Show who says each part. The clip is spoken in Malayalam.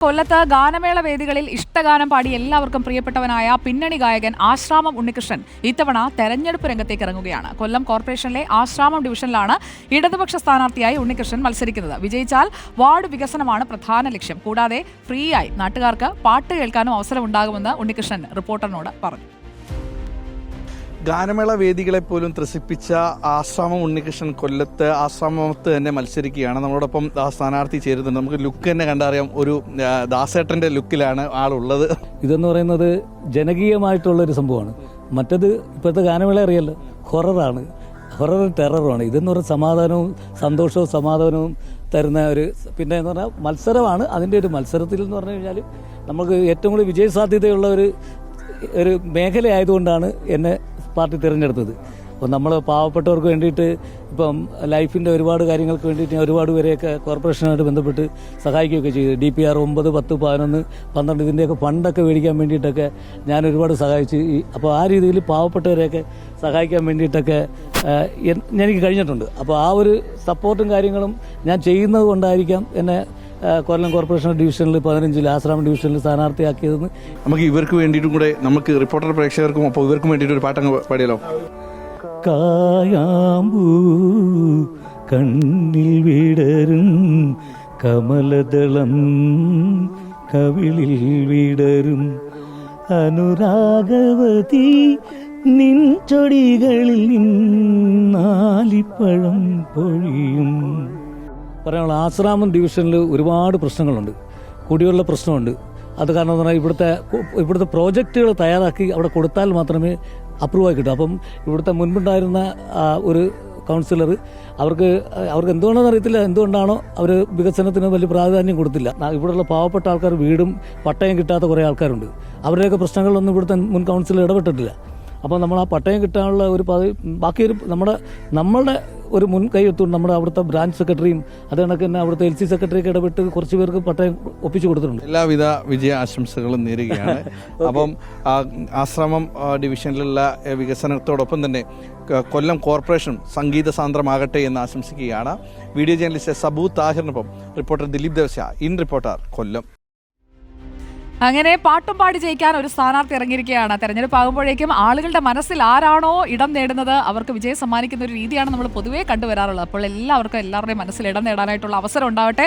Speaker 1: കൊല്ലത്ത് ഗാനമേള വേദികളിൽ ഇഷ്ടഗാനം പാടി എല്ലാവർക്കും പ്രിയപ്പെട്ടവനായ പിന്നണി ഗായകൻ ആശ്രാമം ഉണ്ണികൃഷ്ണൻ ഇത്തവണ തെരഞ്ഞെടുപ്പ് രംഗത്തേക്ക് ഇറങ്ങുകയാണ്. കൊല്ലം കോർപ്പറേഷനിലെ ആശ്രാമം ഡിവിഷനിലാണ് ഇടതുപക്ഷ സ്ഥാനാർത്ഥിയായി ഉണ്ണികൃഷ്ണൻ മത്സരിക്കുന്നത്. വിജയിച്ചാൽ വാർഡ് വികസനമാണ് പ്രധാന ലക്ഷ്യം. കൂടാതെ ഫ്രീയായി നാട്ടുകാർക്ക് പാട്ട് കേൾക്കാനും അവസരമുണ്ടാകുമെന്ന് ഉണ്ണികൃഷ്ണൻ റിപ്പോർട്ടറിനോട് പറഞ്ഞു.
Speaker 2: ഗാനമേള വേദികളെ പോലും ത്രസിപ്പിച്ച ആശ്രാമം ഉണ്ണികൃഷ്ണൻ കൊല്ലത്ത് ആശ്രാമത്ത് തന്നെ മത്സരിക്കുകയാണ്. നമ്മളോടൊപ്പം സ്ഥാനാർത്ഥി ചേരുന്നുണ്ട്. നമുക്ക് ലുക്ക് തന്നെ കണ്ടറിയാം, ഒരു ദാസേട്ടന്റെ ലുക്കിലാണ് ആളുള്ളത്.
Speaker 3: ഇതെന്ന് പറയുന്നത് ജനകീയമായിട്ടുള്ളൊരു സംഭവമാണ്. മറ്റത് ഇപ്പോഴത്തെ ഗാനമേള അറിയാലോ, ഹൊററാണ്, ഹൊറർ ടെററുമാണ്. ഇതെന്ന് പറഞ്ഞാൽ സമാധാനവും സന്തോഷവും സമാധാനവും തരുന്ന ഒരു, പിന്നെ എന്ന് പറഞ്ഞാൽ മത്സരമാണ്. അതിൻ്റെ ഒരു മത്സരത്തിൽ എന്ന് പറഞ്ഞു കഴിഞ്ഞാൽ നമുക്ക് ഏറ്റവും കൂടുതൽ വിജയസാധ്യതയുള്ള ഒരു മേഖലയായതുകൊണ്ടാണ് എന്നെ പാർട്ടി തിരഞ്ഞെടുത്തത്. അപ്പോൾ നമ്മൾ പാവപ്പെട്ടവർക്ക് വേണ്ടിയിട്ട് ഇപ്പം ലൈഫിൻ്റെ ഒരുപാട് കാര്യങ്ങൾക്ക് വേണ്ടിയിട്ട് ഞാൻ ഒരുപാട് പേരെയൊക്കെ കോർപ്പറേഷനായിട്ട് ബന്ധപ്പെട്ട് സഹായിക്കുകയൊക്കെ ചെയ്തു. DPR 9, 10, 11, 12 ഇതിൻ്റെയൊക്കെ ഫണ്ടൊക്കെ മേടിക്കാൻ വേണ്ടിയിട്ടൊക്കെ ഞാൻ ഒരുപാട് സഹായിച്ചു. അപ്പോൾ ആ രീതിയിൽ പാവപ്പെട്ടവരെയൊക്കെ സഹായിക്കാൻ വേണ്ടിയിട്ടൊക്കെ എനിക്ക് കഴിഞ്ഞിട്ടുണ്ട്. അപ്പോൾ ആ ഒരു സപ്പോർട്ടും കാര്യങ്ങളും ഞാൻ ചെയ്യുന്നത് കൊണ്ടായിരിക്കാം എന്നെ കൊല്ലം കോർപ്പറേഷൻ ഡിവിഷനിൽ 15 ആശ്രാമം ഡിവിഷനിൽ സ്ഥാനാർത്ഥിയാക്കിയതെന്ന്.
Speaker 2: നമുക്ക് ഇവർക്ക് വേണ്ടിയിട്ടും കൂടെ, നമുക്ക് റിപ്പോർട്ടർ പ്രേക്ഷകർക്കും അപ്പോൾ ഇവർക്കും വേണ്ടിയിട്ട് ഒരു പാട്ടങ്ങ് പാടിയാലോ?
Speaker 3: കായാമ്പൂ കണ്ണിൽ വിടരും കമലദളം കവിളിൽ വിടരും അനുരാഗവതി നിൻ ചൊടികളിൽ നിന്നാലിപ്പഴം പൊഴിയും. പറയാനുള്ള ആശ്രാമം ഡിവിഷനിൽ ഒരുപാട് പ്രശ്നങ്ങളുണ്ട്. കുടിവെള്ള പ്രശ്നമുണ്ട്. അത് കാരണം എന്ന് പറഞ്ഞാൽ ഇവിടുത്തെ പ്രോജക്റ്റുകൾ തയ്യാറാക്കി അവിടെ കൊടുത്താൽ മാത്രമേ അപ്രൂവ് ആയി കിട്ടൂ. അപ്പം ഇവിടുത്തെ മുൻപുണ്ടായിരുന്ന ഒരു കൗൺസിലർ അവർക്ക് എന്തുകൊണ്ടാണെന്ന് അറിയത്തില്ല, എന്തുകൊണ്ടാണോ അവർ വികസനത്തിന് വലിയ പ്രാധാന്യം കൊടുത്തില്ല. ഇവിടെയുള്ള പാവപ്പെട്ട ആൾക്കാർ വീടും പട്ടയം കിട്ടാത്ത കുറേ ആൾക്കാരുണ്ട്. അവരുടെയൊക്കെ പ്രശ്നങ്ങളൊന്നും ഇവിടുത്തെ മുൻ കൗൺസിലർ ഇടപെട്ടിട്ടില്ല. അപ്പോൾ നമ്മൾ ആ പട്ടയം കിട്ടാനുള്ള ഒരു ബാക്കിയൊരു നമ്മളുടെ ഒരു മുൻകൈ എത്തുകൊണ്ട് നമ്മുടെ അവിടുത്തെ ബ്രാഞ്ച് സെക്രട്ടറിയും അത് കണക്ക് തന്നെ അവിടുത്തെ LC സെക്രട്ടറിയൊക്കെ ഇടപെട്ട് കുറച്ച് പേർക്ക് പട്ടയം ഒപ്പിച്ചു കൊടുത്തിട്ടുണ്ട്.
Speaker 2: എല്ലാവിധ വിജയ ആശംസകളും നേരുകയാണ്. അപ്പം ആശ്രമം ഡിവിഷനിലുള്ള വികസനത്തോടൊപ്പം തന്നെ കൊല്ലം കോർപ്പറേഷൻ സംഗീത സാന്ദ്രമാകട്ടെ എന്ന് ആശംസിക്കുകയാണ്. വീഡിയോ ജേർണലിസ്റ്റ് സബൂ താഹിറിനൊപ്പം reporter Dileep Devasya, in reporter, Kollam.
Speaker 1: അങ്ങനെ പാട്ടും പാടി ജയിക്കാൻ ഒരു സ്ഥാനാർത്ഥി ഇറങ്ങിയിരിക്കുകയാണ്. തെരഞ്ഞെടുപ്പ് ആകുമ്പോഴേക്കും ആളുകളുടെ മനസ്സിൽ ആരാണോ ഇടം നേടുന്നത് അവർക്ക് വിജയം സമ്മാനിക്കുന്ന ഒരു രീതിയാണ് നമ്മൾ പൊതുവേ കണ്ടുവരാറുള്ളത്. അപ്പോൾ എല്ലാവർക്കും എല്ലാവരുടെയും മനസ്സിൽ ഇടം നേടാനായിട്ടുള്ള അവസരം ഉണ്ടാവട്ടെ.